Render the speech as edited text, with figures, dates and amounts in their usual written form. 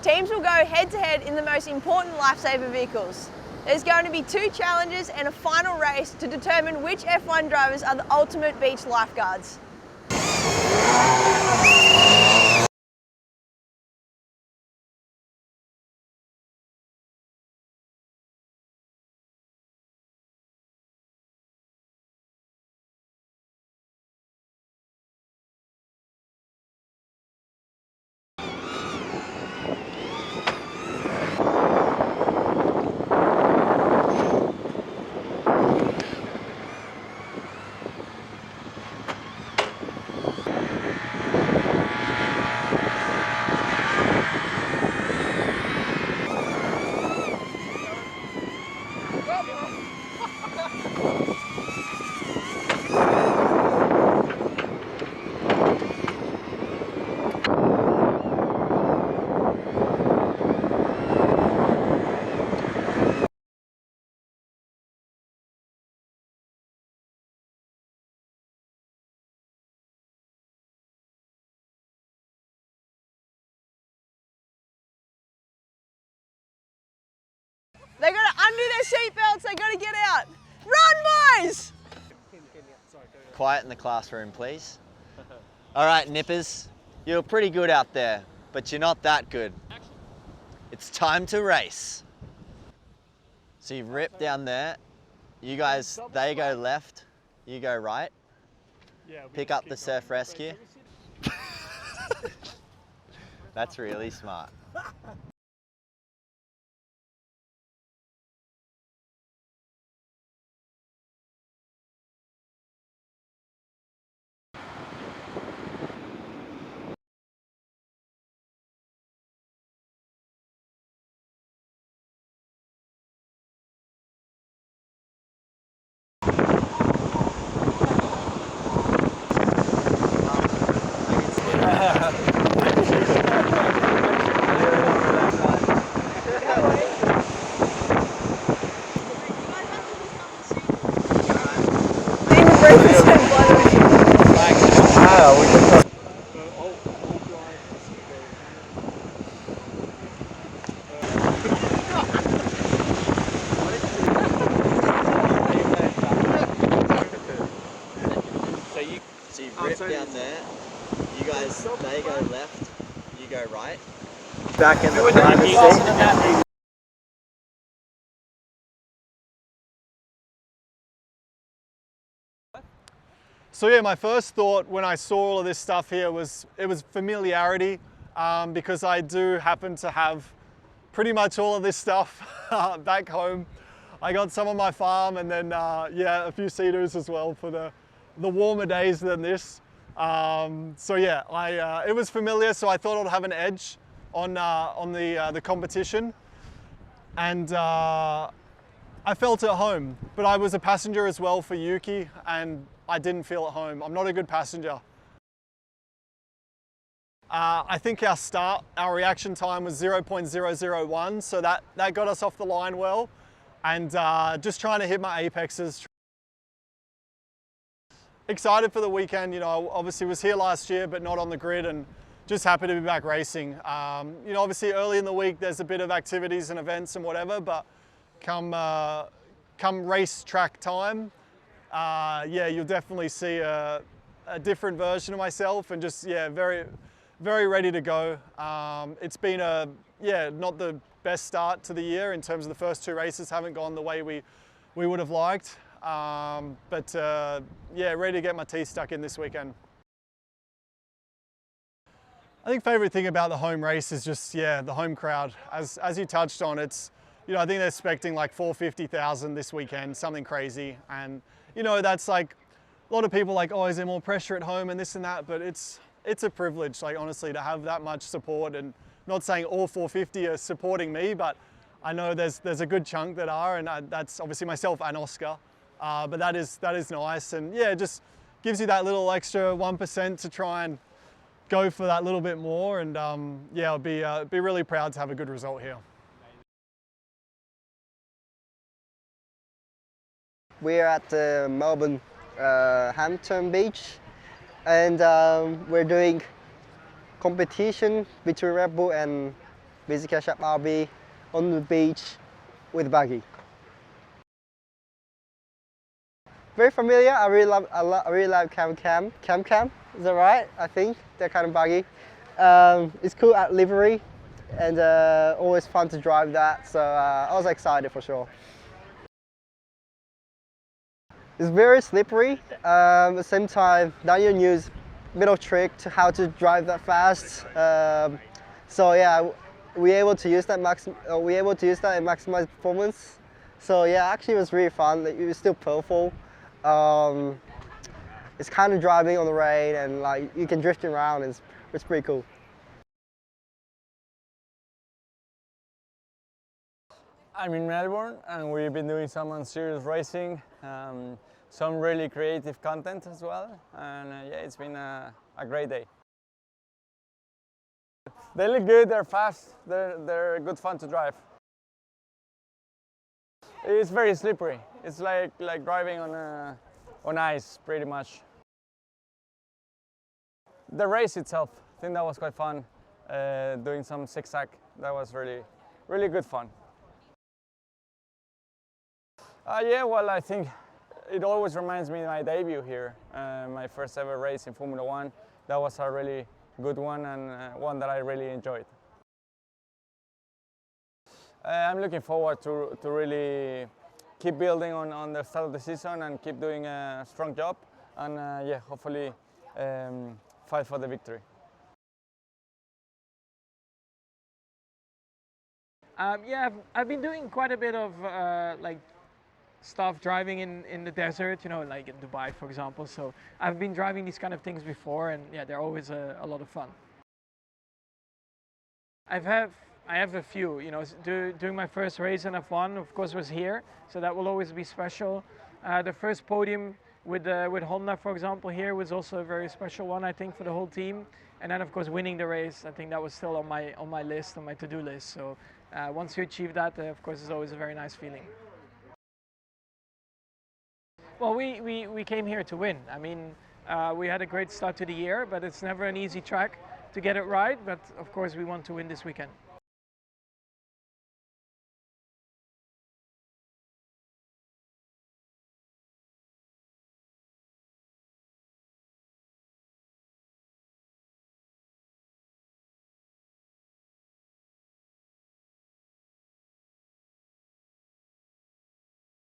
Teams will go head-to-head in the most important Lifesaver vehicles. There's going to be 2 challenges and a final race to determine which F1 drivers are the ultimate beach lifeguards. They gotta undo their seatbelts, they gotta get out. Run, boys! Quiet in the classroom, please. All right, nippers, you're pretty good out there, but you're not that good. It's time to race. So you've ripped down there. You guys, they go left, you go right. Pick up the surf rescue. That's really smart. So you rip down there, you guys, they go left, you go right. Back in the driver's seat. So yeah, my first thought when I saw all of this stuff here was, it was familiarity, because I do happen to have pretty much all of this stuff back home. I got some on my farm, and then yeah, a few Sea-Doos as well for the warmer days than this. So yeah, it was familiar, so I thought I'd have an edge on the competition, and I felt at home. But I was a passenger as well for Yuki, and I didn't feel at home. I'm not a good passenger. I think our reaction time was 0.001, so that got us off the line well, and just trying to hit my apexes. Excited for the weekend, you know, obviously was here last year, but not on the grid, and just happy to be back racing. You know, obviously early in the week, there's a bit of activities and events and whatever, but come race track time, yeah, you'll definitely see a different version of myself, and just, yeah, very, very ready to go. It's been not the best start to the year in terms of the first 2 races haven't gone the way we would have liked. But yeah, ready to get my teeth stuck in this weekend. I think favourite thing about the home race is just, yeah, the home crowd. As you touched on, it's, you know, I think they're expecting like 450,000 this weekend, something crazy. And, you know, that's like, a lot of people like, oh, is there more pressure at home and this and that? But it's a privilege, like, honestly, to have that much support. And not saying all 450 are supporting me, but I know there's a good chunk that are, and that's obviously myself and Oscar. But that is nice, and yeah, it just gives you that little extra 1% to try and go for that little bit more, and yeah, I'll be really proud to have a good result here. We're at the Melbourne Hampton Beach, and we're doing competition between Red Bull and Basically, catch up RB on the beach with Buggy. Very familiar. I really love Cam. Is that right? I think they're kind of buggy. It's cool at livery, and always fun to drive that. So I was excited for sure. It's very slippery. At the same time, Daniel used a bit of trick to how to drive that fast. So yeah, we able to use that and maximize performance. So yeah, actually it was really fun. It was still purple. It's kind of driving on the rain, and like you can drift around. It's pretty cool. I'm in Melbourne, and we've been doing some serious racing, some really creative content as well, and yeah, it's been a great day. They look good, they're fast, they're good fun to drive. It's very slippery. It's like driving on ice, pretty much. The race itself, I think that was quite fun. Doing some zigzag, that was really good fun. Yeah, well, I think it always reminds me of my debut here, my first ever race in Formula 1. That was a really good one, and one that I really enjoyed. I'm looking forward to really keep building on the start of the season and keep doing a strong job, and yeah, hopefully fight for the victory. Yeah, I've been doing quite a bit of like stuff driving in the desert, you know, like in Dubai, for example. So I've been driving these kind of things before, and yeah, they're always a lot of fun. I have a few, you know, doing my first race in F1, of course, was here, so that will always be special. The first podium with Honda, for example, here was also a very special one, I think, for the whole team. And then, of course, winning the race, I think that was still on my list, on my to-do list. So once you achieve that, of course, it's always a very nice feeling. Well, we came here to win. I mean, we had a great start to the year, but it's never an easy track to get it right. But of course, we want to win this weekend.